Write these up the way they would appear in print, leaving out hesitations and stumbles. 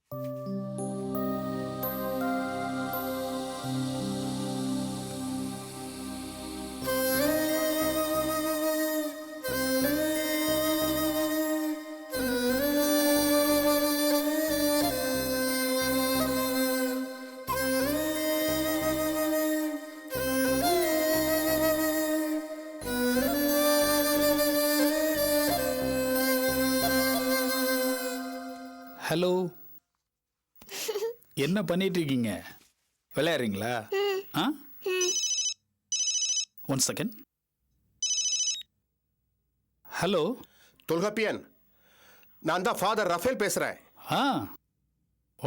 Hello, என்ன பண்ணிட்டு இருக்கீங்க? விளையாடுறீங்களா? ஆ, ஒன் செகண்ட். ஹலோ தொல்காப்பியன், நான் தான் ஃபாதர் ரஃபேல் பேசுறேன். ஆ,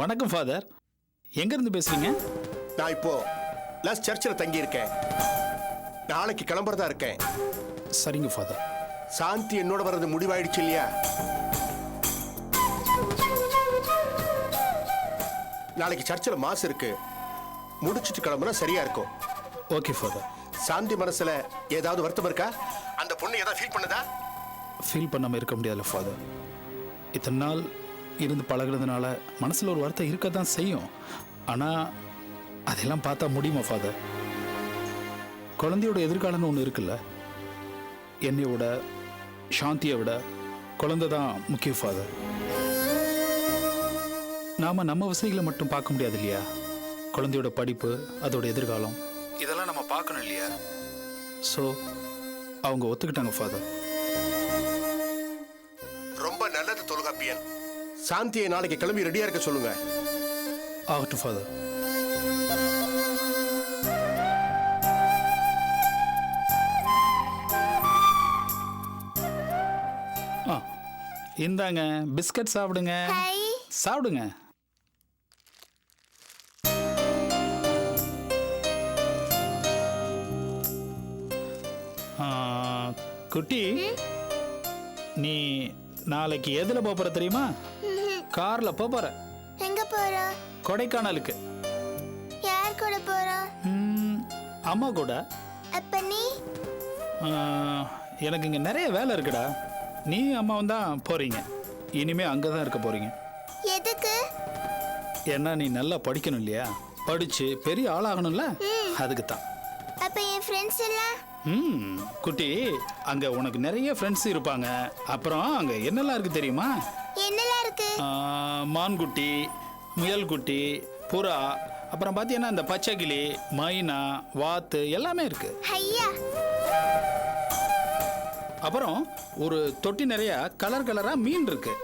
வணக்கம் ஃபாதர். எங்க இருந்து பேசுறீங்க? நான் இப்போ லஸ் சர்ச்சில் தங்கி இருக்கேன். நாளைக்கு கிளம்புறதா இருக்கேன். சரிங்க ஃபாதர். சாந்தி என்னோட வர்றது முடிவாயிடுச்சு இல்லையா? நாளைக்கு சர்ச்சில் மாஸ் இருக்கு. முடிச்சிட்டு கிளம்புனா சரியா இருக்கும். Okay father. சாந்தி மனசுல ஏதாவது வருத்தம் இருக்கா? அந்த பொண்ணு ஏதாவது ஃபீல் பண்ணுதா? ஃபீல் பண்ணாமல் இருக்க முடியாதுல்ல ஃபாதர். இத்தனை நாள் இருந்து பழகுறதுனால மனசில் ஒரு வருத்தம் இருக்க தான் செய்யும். ஆனால் அதெல்லாம் பார்த்தா முடியுமா ஃபாதர்? குழந்தையோட எதிர்காலம்னு ஒன்று இருக்குல்ல. என்னை விட சாந்தியை விட குழந்தை தான் முக்கியம் ஃபாதர். நாம் நம்ம வசதிகளை மட்டும் பார்க்க முடியாது இல்லையா? குழந்தையோட படிப்பு, அதோட எதிர்காலம், இதெல்லாம் நம்ம பார்க்கணும் இல்லையா? ஸோ அவங்க ஒத்துக்கிட்டாங்க ஃபாதர். ரொம்ப நல்லது தொல்காப்பியன். சாந்தியை நாளைக்கு கிளம்பி ரெடியா இருக்க சொல்லுங்க. ஆகட்டும் ஃபாதர். இந்தாங்க பிஸ்கட் சாப்பிடுங்க. சாப்பிடுங்க. குட்டி, நீ நாளைக்கு எதுல போற தெரியுமா? கார்ல போற. எங்க போற? கொடைக்கானலுக்கு. யார் கூட போற? அம்மா கூட. அப்ப நீ? எனக்கு இங்க நிறைய வேலை இருக்குடா. நீ அம்மாவும் தான் போறீங்க. இனிமே அங்கதான் இருக்க போறீங்க. எதுக்கு? ஏன்னா நீ நல்லா படிக்கணும் இல்லையா? படிச்சு பெரிய ஆளாகணும்ல, அதுக்கு தான். அப்ப என் ஃப்ரெண்ட்ஸ் எல்லாம்? குட்டி, அங்க உனக்கு நிறைய ஃப்ரெண்ட்ஸ் இருப்பாங்க. அப்புறம் அங்க என்னெல்லாம் இருக்கு தெரியுமா? என்னெல்லாம் இருக்கு? மான்குட்டி, முயல்குட்டி, புறா, அப்புறம் பாத்தீங்கன்னா இந்த பச்சைக்கிளி, மைனா, வாத்து எல்லாமே இருக்கு. ஐயா, அப்புறம் ஒரு தொட்டி நிறைய கலர் கலரா மீன் இருக்கு.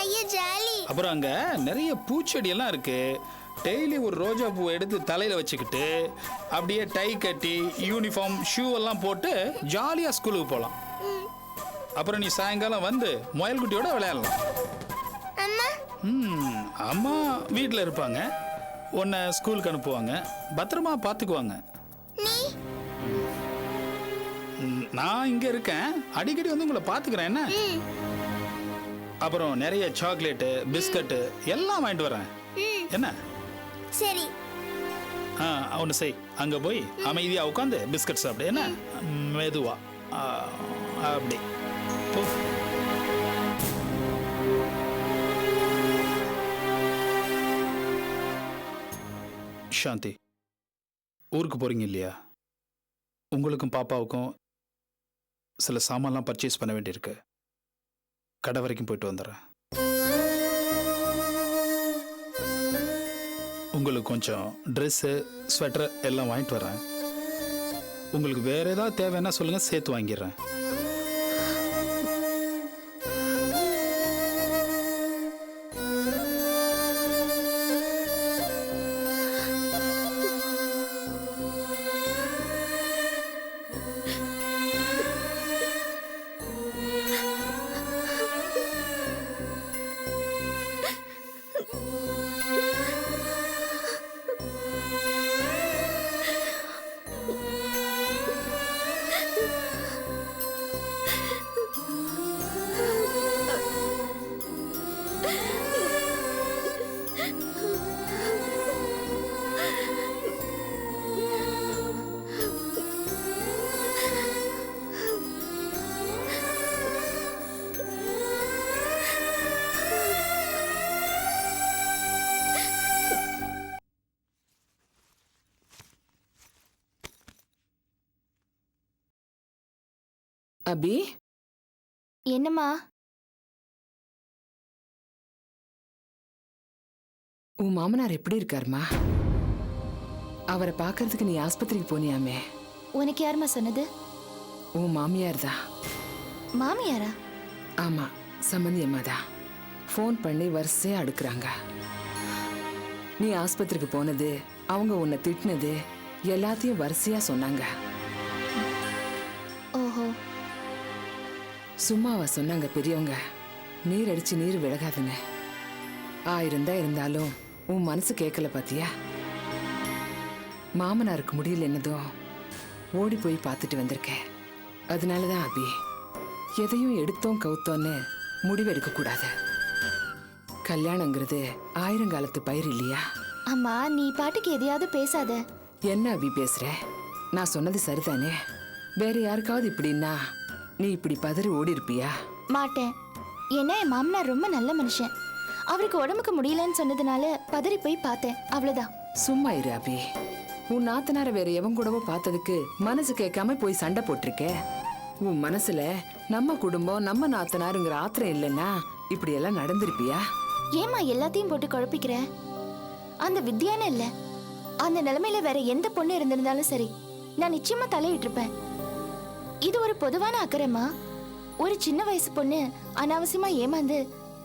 ஐயா ஜாலி. அப்புறம் அங்க நிறைய பூச்செடி எல்லாம் இருக்கு. டெய்லி ஒரு ரோஜா பூ எடுத்து தலையில வச்சுக்கிட்டு அப்படியே டை கட்டி யூனிஃபார்ம் ஷூ எல்லாம் போட்டு ஜாலியா ஸ்கூலுக்கு போகலாம். அப்புறம் நீ சாயங்காலம் வந்து முயல்குட்டியோட விளையாடலாம். அம்மா? அம்மா வீட்டில் இருப்பாங்க. உன்னை ஸ்கூலுக்கு அனுப்புவாங்க. பத்திரமா பார்த்துக்குவாங்க. நீ? நான் இங்க இருக்கேன். அடிக்கடி வந்து உங்களை பார்த்துக்கிறேன். என்ன? அப்புறம் நிறைய சாக்லேட்டு, பிஸ்கட்டு எல்லாம் வாங்கிட்டு வரேன். என்ன? சரி. ஒன்று செய். அங்கே போய் அமைதியாக உட்காந்து பிஸ்கட் சாப்பிடு. என்ன? மெதுவா அப்படி போ. சாந்தி, ஊருக்கு போறீங்க இல்லையா? உங்களுக்கும் பாப்பாவுக்கும் சில சாமான்லாம் பர்ச்சேஸ் பண்ண வேண்டியிருக்கு. கடை வரைக்கும் போயிட்டு வந்துடுறேன். உங்களுக்கு கொஞ்சம் ட்ரெஸ்ஸு, ஸ்வெட்டர் எல்லாம் வாங்கிட்டு வரேன். உங்களுக்கு வேற ஏதாவது தேவைன்னா சொல்லுங்க, சேர்த்து வாங்கிடுறேன். அபி, என்னம்மா? உன் மாமனார் எப்படி இருக்காருமா? அவரை பார்க்கறதுக்கு நீ ஆஸ்பத்திரிக்கு போனியாமே? உனக்கு யாரும்மா சொன்னது? உன் மாமியார் தான். மாமியாரா? ஆமா, சம்பந்தி அம்மா தான். ஃபோன் பண்ணி வரிசையா அடுக்குறாங்க. நீ ஆஸ்பத்திரிக்கு போனது, அவங்க உன்னை திட்டினது எல்லாத்தையும் வரிசையா சொன்னாங்க. ஓஹோ. சும்மாவா சொன்னாங்க பெரியவங்க? நீர் அடிச்சு நீர் விலகாதுன்னு. 1000 தான் இருந்தாலும் உன் மனசு கேட்கல பாத்தியா? மாமனாருக்கு முடியல என்னதும் ஓடி போய் பார்த்துட்டு வந்திருக்கேன். அதனாலதான் அபி, எதையும் எடுத்தோம் கவுத்தோன்னு முடிவெடுக்க கூடாது. கல்யாணங்கிறது 1000 காலத்து பயிர் இல்லையா? அம்மா, நீ பாட்டுக்கு எதையாவது பேசாத. என்ன அபி பேசுற? நான் சொன்னது சரிதானே? வேற யாருக்காவது இப்படின்னா நீ இப்படி பதறி ஓடி இருப்பியா? மாட்டேன். ஏன்னா என் மாமனார் ரொம்ப நல்ல மனுஷன். அவருக்கு உடம்புக்கு முடியலன்னு சொன்னதுனால பதறி போய் பார்த்தேன், அவ்வளவுதான். சும்மா இரு அபி. உன் நாத்தனார வேற எவன் கூடவோ பார்த்ததுக்கு மனசு கேட்காம போய் சண்டை போட்டிருக்க. உன் மனசுல நம்ம குடும்பம் நம்ம நாத்தனாருங்கிற ஆத்திரம் இல்லைன்னா இப்படி எல்லாம் நடந்திருப்பியா? ஏமா எல்லாத்தையும் போட்டு குழப்பிக்கிற? அந்த வித்யானு இல்ல, அந்த நிலைமையில வேற எந்த பொண்ணு இருந்திருந்தாலும் சரி, நான் நிச்சயமா தலையிட்டு இருப்பேன். இது ஒரு பொதுவான அக்கறைமா. ஒரு சின்ன வயசு பொண்ணு அனாவசியமா ஏமாந்து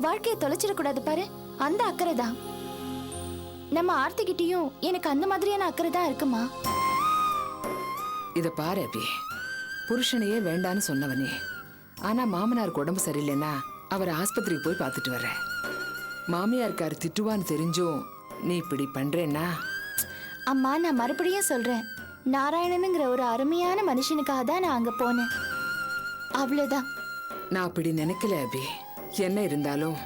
வாழ்க்கையை தொலைச்சிடக்கூடாது பாரு, அந்த அக்கறை தான். நம்ம ஆர்த்திகிட்டயும் எனக்கு அந்த மாதிரியான அக்கறை தான் இருக்குமா. இத பாரு அபி, புருஷனையே வேண்டான்னு சொன்னவனே, ஆனா மாமனாருக்கு உடம்பு சரியில்லைன்னா அவர் ஆஸ்பத்திரிக்கு போய் பார்த்துட்டு வர்ற. மாமியாருக்காரு திட்டுவான்னு தெரிஞ்சும் நீ இப்படி பண்றேன்னா? அம்மா, நான் மறுபடியும் சொல்றேன், நாராயணனுங்கிற ஒரு அருமையான மனுஷனுக்காக தான் நான் அங்க போனேன், அவ்வளவுதான். நான் அப்படி நினைக்கல அபி. என்ன இருந்தாலும்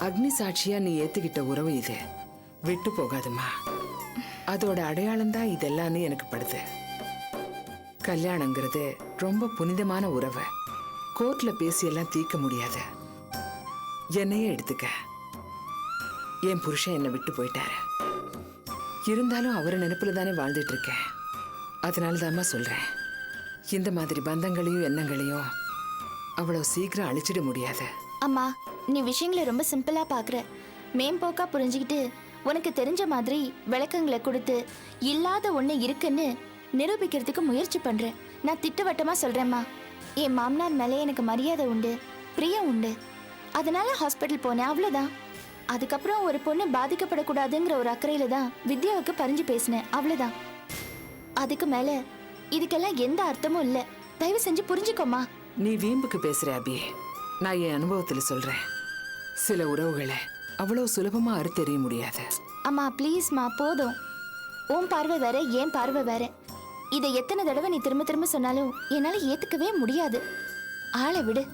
அக்னி சாட்சியா நீ ஏத்துக்கிட்ட உறவு இது, விட்டு போகாதுமா. அதோட அடையாளம் தான் இதெல்லாம்னு எனக்கு படுது. கல்யாணங்கிறது ரொம்ப புனிதமான உறவு. கோர்ட்ல பேசி எல்லாம் தீர்க்க முடியாது. என்னையே எடுத்துக்க. என் புருஷன் என்னை விட்டு போயிட்டாரு. இருந்தாலும் அவரை நினைப்புல தானே வாழ்ந்துட்டு இருக்கேன். அதனாலதாம்மா சொல்றேன், இந்த மாதிரி பந்தங்களையும் எண்ணங்களையும் அவ்வளவு சீக்கிரம் அழிச்சிட முடியாது. அம்மா, நீ விஷயங்களை ரொம்ப சிம்பிளா பாக்குற. மேம்போக்கா புரிஞ்சுக்கிட்டு உனக்கு தெரிஞ்ச மாதிரி விளக்கங்களை கொடுத்து இல்லாத ஒண்ணு இருக்குன்னு நிரூபிக்கிறதுக்கு முயற்சி பண்றேன். நான் திட்டவட்டமா சொல்றேம்மா, என் மாமனார் மேலே எனக்கு மரியாதை உண்டு, பிரியம் உண்டு. அதனால ஹாஸ்பிட்டல் போனேன், அவ்வளவுதான். அதுக்கப்புறம் ஒரு பொண்ணு பாதிக்கப்படக்கூடாதுங்கிற ஒரு அக்கறையில தான் வித்யாவுக்கு பறிஞ்சு பேசினேன், அவ்வளவுதான். அதுக்கு மேல இதுக்கெல்லாம் எந்த அர்த்தமும் இல்ல. தயவு செஞ்சு புரிஞ்சுக்கோமா. நீ வீம்புக்கு பேசுற அபி. நான் என் அனுபவத்துல சொல்றேன், சில உறவுகளை அவ்வளவு சுலபமா அறுத்தெறிய முடியாது. அம்மா ப்ளீஸ்மா, போதும். உன் பார்வை வேற, என் பார்வை வேற. இதை எத்தனை தடவை நீ திரும்ப திரும்ப சொன்னாலும் என்னால ஏத்துக்கவே முடியாது. ஆளை விடு.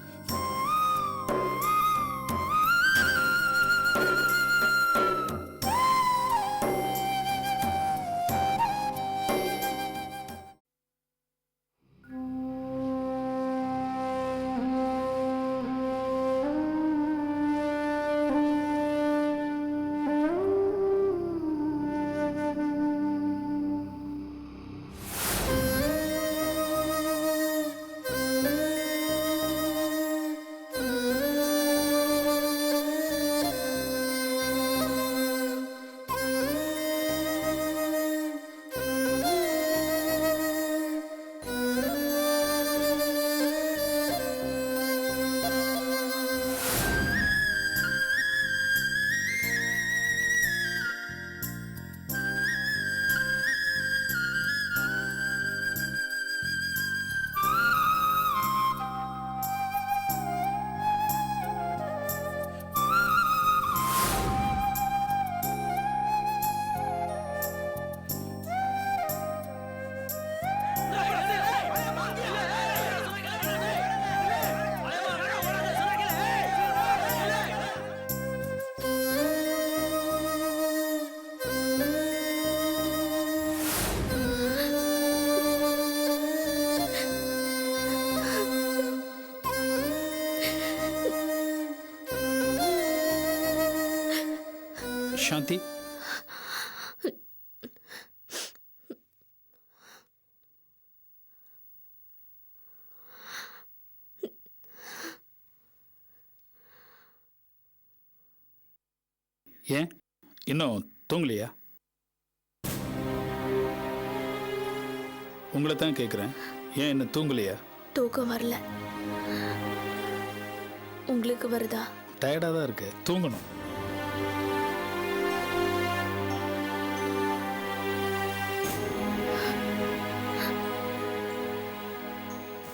சாந்தி, ஏன் இன்னும் தூங்கலையா? உங்களை தான் கேட்குறேன், ஏன் இன்னும் தூங்கலையா? தூக்கம் வரல. உங்களுக்கு வருதா? டயர்டாக தான் இருக்கு, தூங்கணும்.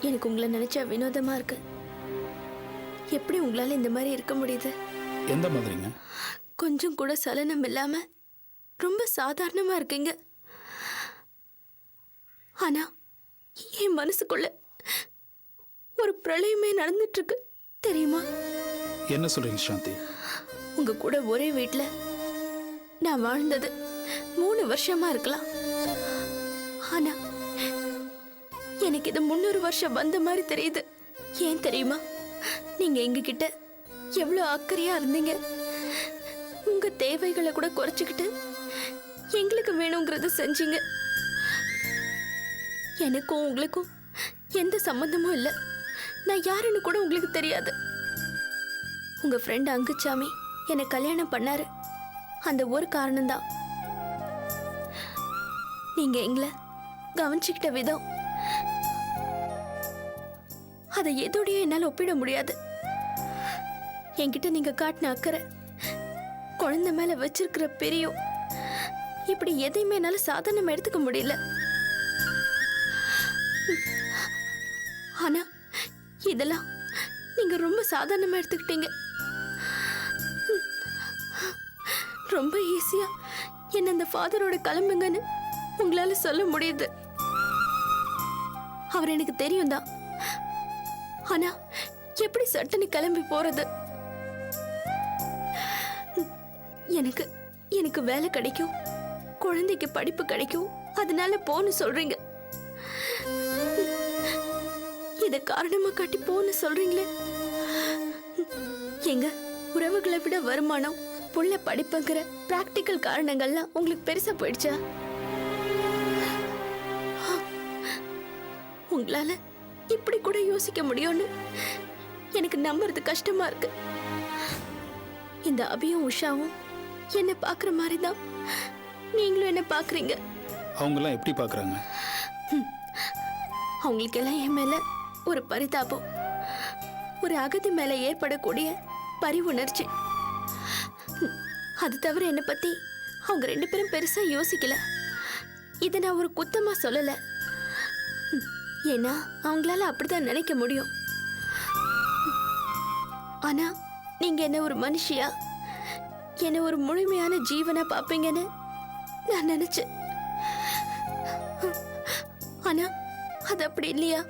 எனக்கு உங்களை நினைச்சா வினோதமா இருக்கு. எப்படி உங்களால இந்த மாதிரி இருக்க முடியுது? எந்த மாதிரிங்க? கொஞ்சம் கூட சலனம் இல்லாம ரொம்ப சாதாரணமா இருக்கீங்க. ஆனா என் மனசுக்குள்ள ஒரு பிரளயமே நடந்துட்டு இருக்கு தெரியுமா? என்ன சொல்றீங்க சாந்தி? உங்க கூட ஒரே வீட்ல நான் வாழ்ந்தது 3 வருஷமா இருக்கலாம். ஆனா எனக்கு இது 300 வருஷம் வந்த மாதிரி தெரியுது. ஏன் தெரியுமா? நீங்க எங்ககிட்ட எவ்வளவு அக்கறையா இருந்தீங்க. உங்க தேவைகளை கூட குறைச்சிக்கிட்டு எங்களுக்கு வேணுங்கிறத செஞ்சீங்க. எனக்கும் உங்களுக்கும் எந்த சம்பந்தமும் இல்லை. நான் யாருன்னு கூட உங்களுக்கு தெரியாது. உங்க ஃப்ரெண்ட் அங்குச்சாமி என்னை கல்யாணம் பண்ணாரு. அந்த ஒரு காரணம்தான். நீங்க எங்களை கவனிச்சுக்கிட்ட விதம் அதை எதோடையும் என்னால் ஒப்பிட முடியாது. என்கிட்ட நீங்க காட்டின அக்கறை, குழந்தை மேல வச்சிருக்கிற பிரியம், இப்படி எதையுமே என்னால சாதாரணமா எடுத்துக்க முடியல. ஆனா இதெல்லாம் நீங்க ரொம்ப சாதாரணமா எடுத்துக்கிட்டீங்க. ரொம்ப ஈஸியா என்ன அந்த ஃபாதரோட கிளம்புங்கன்னு உங்களால சொல்ல முடியுது. அவர் எனக்கு தெரியும் தான். ஆனா எப்படி சட்டனி கிளம்பி போறது? எனக்கு எனக்கு வேலை கிடைக்கும், குழந்தைக்கு படிப்பு கிடைக்கும், அதனால போன்னு சொல்றீங்க. இத காரணமா காட்டி போன்னு சொல்றீங்களே. எங்க உறவுகளை விட வருமானம், புள்ள படிப்புங்கிற பிராக்டிக்கல் காரணங்கள்லாம் உங்களுக்கு பெருசா போயிடுச்சா? உங்களால இப்படி கூட யோசிக்க முடியும்னு எனக்கு நம்புறது கஷ்டமா இருக்கு. இந்த அபியும் உஷாவும் என்ன பாக்குற மாதிரி தான் நீங்களும் என்ன பாக்குறீங்க. அவங்கெல்லாம் எப்படி பார்க்குறாங்க? அவங்களுக்கு எல்லாம் என் மேல ஒரு பரிதாபம், ஒரு அகதி மேல ஏற்படக்கூடிய பரிவுணர்ச்சி. அது தவிர என்னை பத்தி அவங்க 2 பேரும் பெருசா யோசிக்கல. இதை நான் ஒரு குத்தமா சொல்லல. ஏன்னா அவங்களால அப்படிதான் நினைக்க முடியும். ஆனா நீங்க என்ன ஒரு மனுஷியா, என்ன ஒரு முழுமையான ஜீவனா பாப்பீங்கன்னு நான் நினைச்சேன். ஆனா அது அப்படி இல்லையா?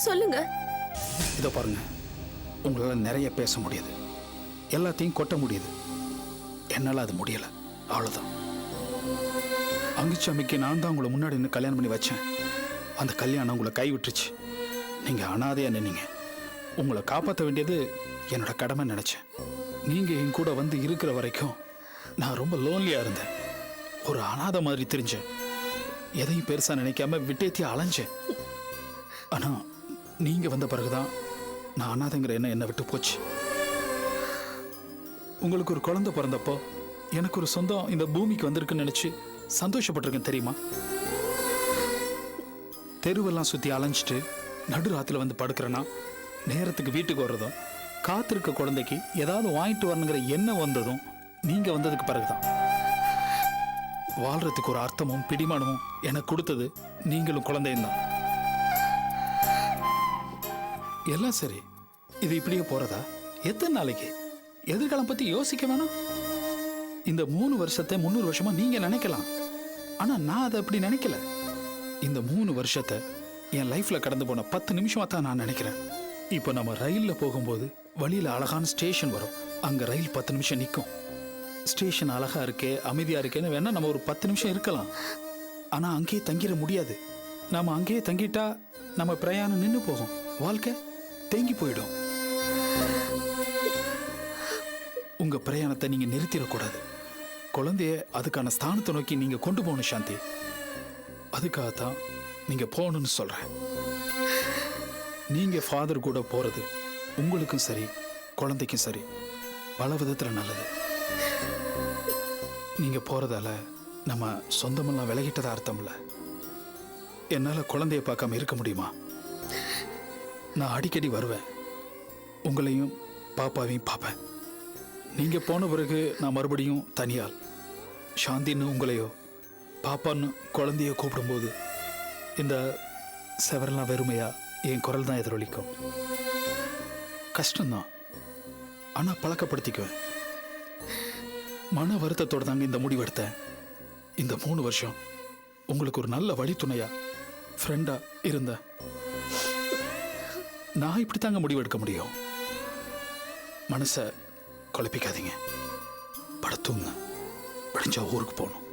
சொல்லுங்க. இதை பாருங்க, உங்களால் நிறைய பேச முடியுது, எல்லாத்தையும் கொட்ட முடியுது. என்னால் அது முடியலை, அவ்வளோதான். அங்குச்சாமிக்கு நான் தான் உங்களை முன்னாடி நின்று கல்யாணம் பண்ணி வச்சேன். அந்த கல்யாணம் உங்களை கைவிட்டுருச்சு. நீங்கள் அனாதையாக நின்னீங்க. உங்களை காப்பாற்ற வேண்டியது என்னோட கடமை நினச்சேன். நீங்கள் என் கூட வந்து இருக்கிற வரைக்கும் நான் ரொம்ப லோன்லியாக இருந்தேன். ஒரு அனாதை மாதிரி தெரிஞ்சேன். எதையும் பெருசாக நினைக்காம விட்டேத்தியா அலைஞ்சேன். ஆனால் நீங்கள் வந்த பிறகுதான் நான் அனாதைங்கிற எண்ணம் என்னை விட்டு போச்சு. உங்களுக்கு ஒரு குழந்தை பிறந்தப்போ எனக்கு ஒரு சொந்தம் இந்த பூமிக்கு வந்திருக்குன்னு நினச்சி சந்தோஷப்பட்டிருக்கேன் தெரியுமா? தெருவெல்லாம் சுற்றி அலைஞ்சிட்டு நடுராத்தில் வந்து படுக்கிறேன்னா, நேரத்துக்கு வீட்டுக்கு வர்றதும், காத்திருக்க குழந்தைக்கு ஏதாவது வாங்கிட்டு வரணுங்கிற எண்ணம் வந்ததும் நீங்கள் வந்ததுக்கு பிறகுதான். வாழ்றதுக்கு ஒரு அர்த்தமும் பிடிமானமும் எனக்கு கொடுத்தது நீங்களும் குழந்தையும் தான். எல்லாம் சரி, இது இப்படியே போறதா? எத்தனை நாளைக்கு? எதிர்காலம் பத்தி யோசிக்க வேணாம்? இந்த 3 வருஷத்தை 300 வருஷமா நீங்க நினைக்கலாம். ஆனா நான் அதை அப்படி நினைக்கல. இந்த 3 வருஷத்தை என் லைஃப்ல கடந்து போன 10 நிமிஷமா தான் நான் நினைக்கிறேன். இப்போ நம்ம ரயில்ல போகும்போது வழியில அழகான ஸ்டேஷன் வரும். அங்க ரயில் 10 நிமிஷம் நிற்கும். ஸ்டேஷன் அழகா இருக்கே, அமைதியா இருக்கேன்னு வேணா நம்ம ஒரு 10 நிமிஷம் இருக்கலாம். ஆனா அங்கேயே தங்கிட முடியாது. நாம அங்கேயே தங்கிட்டா நம்ம பிரயாணம் நின்று போகும், வாழ்க்கை தேங்கி போயிடும். உங்க பிரயாணத்தை நீங்க நிறுத்திடக்கூடாது. குழந்தைய அதுக்கான ஸ்தானத்தை நோக்கி நீங்க கொண்டு போகணும் சாந்தி. அதுக்காகத்தான் நீங்க போகணும்னு சொல்றேன். நீங்க ஃபாதர் கூட போறது உங்களுக்கும் சரி, குழந்தைக்கும் சரி, பல விதத்துல நல்லது. நீங்க போறதால நம்ம சொந்தமெல்லாம் விலகிட்டதா அர்த்தம் இல்ல. என்னால குழந்தைய பார்க்காம இருக்க முடியுமா? நான் அடிக்கடி வருவேன், உங்களையும் பாப்பாவையும் பார்ப்பேன். நீங்க போன பிறகு நான் மறுபடியும் தனியால் சாந்தின்னு உங்களையோ பாப்பான்னு குழந்தைய கூப்பிடும்போது இந்த செவரெல்லாம் வெறுமையா என் குரல் தான் எதிரொலிக்கும். கஷ்டம்தான், ஆனா பழக்கப்படுத்திக்குவேன். மன வருத்தத்தோட தாங்க இந்த முடிவெடுத்தேன். இந்த 3 வருஷம் உங்களுக்கு ஒரு நல்ல வழித்துணையா ஃப்ரெண்டா இருந்த நான் இப்படி தாங்க முடிவெடுக்க முடியும். மனசை குழப்பிக்காதீங்க, படுத்துங்க, படிச்சா ஊருக்கு போகணும்.